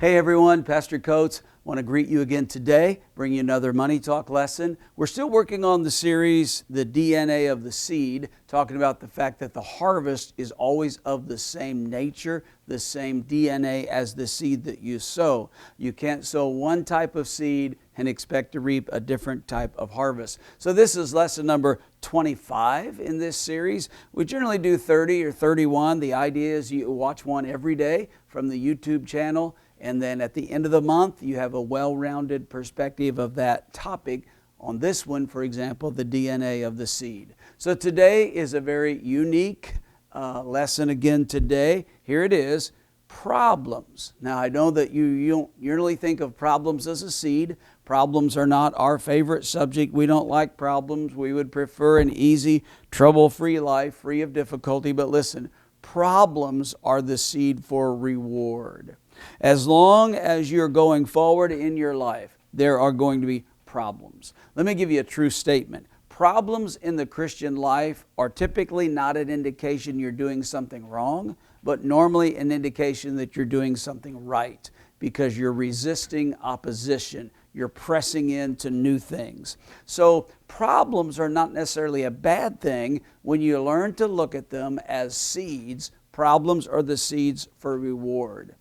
Hey everyone, Pastor Coates. Want to greet you again today, bring you another Money Talk lesson. We're still working on the series, The DNA of the Seed, talking about the fact that the harvest is always of the same nature, the same DNA as the seed that you sow. You can't sow one type of seed and expect to reap a different type of harvest. So this is lesson number 25 in this series. We generally do 30 or 31. The idea is you watch one every day from the YouTube channel. And then at the end of the month, you have a well-rounded perspective of that topic. On this one, for example, the DNA of the seed. So today is a very unique lesson again today. Here it is, problems. Now I know that you don't usually think of problems as a seed. Problems are not our favorite subject. We don't like problems. We would prefer an easy, trouble-free life, free of difficulty. But listen, problems are the seed for reward. As long as you're going forward in your life, there are going to be problems. Let me give you a true statement. Problems in the Christian life are typically not an indication you're doing something wrong, but normally an indication that you're doing something right because you're resisting opposition. You're pressing into new things. So problems are not necessarily a bad thing when you learn to look at them as seeds. Problems are the seeds for reward.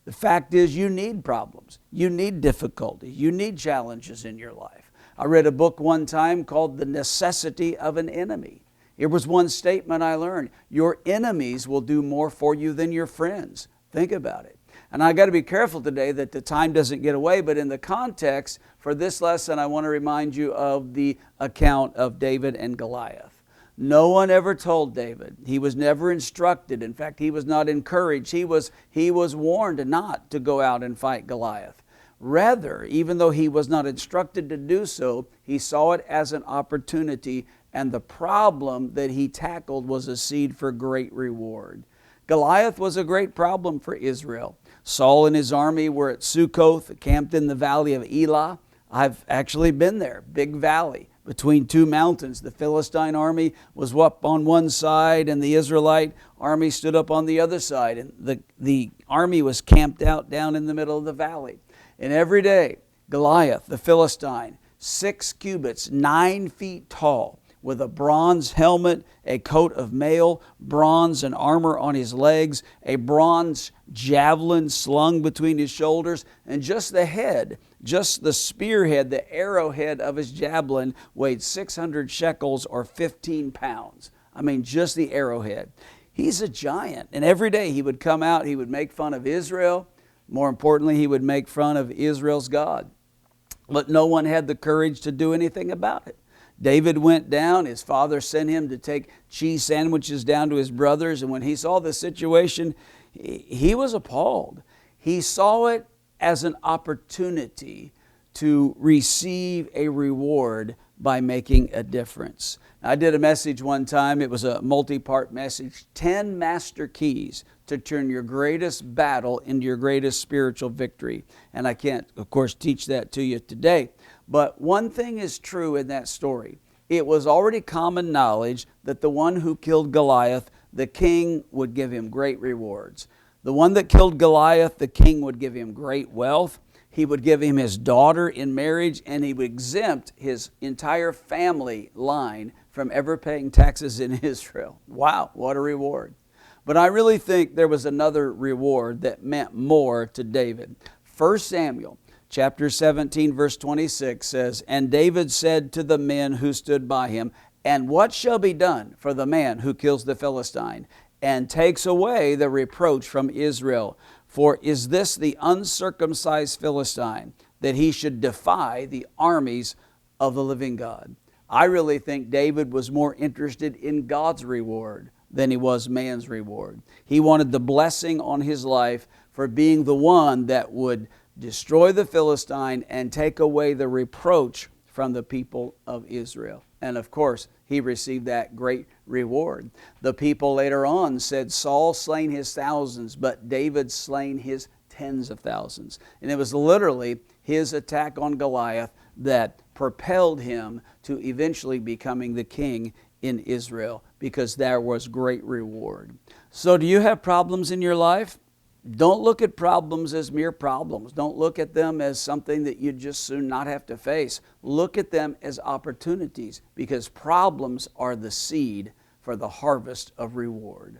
The fact is you need problems. You need difficulties. You need challenges in your life. I read a book one time called The Necessity of an Enemy. It was one statement I learned. Your enemies will do more for you than your friends. Think about it. And I got to be careful today that the time doesn't get away, but in the context for this lesson, I want to remind you of the account of David and Goliath. No one ever told David. He was never instructed. In fact, he was not encouraged. He was warned not to go out and fight Goliath. Rather, even though he was not instructed to do so, he saw it as an opportunity, and the problem that he tackled was a seed for great reward. Goliath was a great problem for Israel. Saul and his army were at Sukkoth, camped in the valley of Elah. I've actually been there, big valley between two mountains. The Philistine army was up on one side and the Israelite army stood up on the other side. And the army was camped out down in the middle of the valley. And every day, Goliath, the Philistine, 6 cubits, 9 feet tall, with a bronze helmet, a coat of mail, bronze and armor on his legs, a bronze javelin slung between his shoulders, and just the head, just the spearhead, the arrowhead of his javelin weighed 600 shekels or 15 pounds. I mean, just the arrowhead. He's a giant. And every day he would come out, he would make fun of Israel. More importantly, he would make fun of Israel's God. But no one had the courage to do anything about it. David went down. His father sent him to take cheese sandwiches down to his brothers. And when he saw the situation, he was appalled. He saw it as an opportunity to receive a reward by making a difference. I did a message one time. It was a multi-part message, 10 master keys to turn your greatest battle into your greatest spiritual victory. And I can't, of course, teach that to you today. But one thing is true in that story. It was already common knowledge that the one who killed Goliath, the king would give him great rewards. The one that killed Goliath, the king would give him great wealth. He would give him his daughter in marriage, and he would exempt his entire family line from ever paying taxes in Israel. Wow, what a reward. But I really think there was another reward that meant more to David. 1 Samuel chapter 17, verse 26 says, "And David said to the men who stood by him, 'And what shall be done for the man who kills the Philistine and takes away the reproach from Israel? For is this the uncircumcised Philistine, that he should defy the armies of the living God?'" I really think David was more interested in God's reward than he was man's reward. He wanted the blessing on his life for being the one that would destroy the Philistine and take away the reproach from the people of Israel. And of course, he received that great reward. The people later on said, "Saul slain his thousands, but David slain his tens of thousands." And it was literally his attack on Goliath that propelled him to eventually becoming the king in Israel, because there was great reward. So do you have problems in your life? Don't look at problems as mere problems. Don't look at them as something that you'd just soon not have to face. Look at them as opportunities, because problems are the seed for the harvest of reward.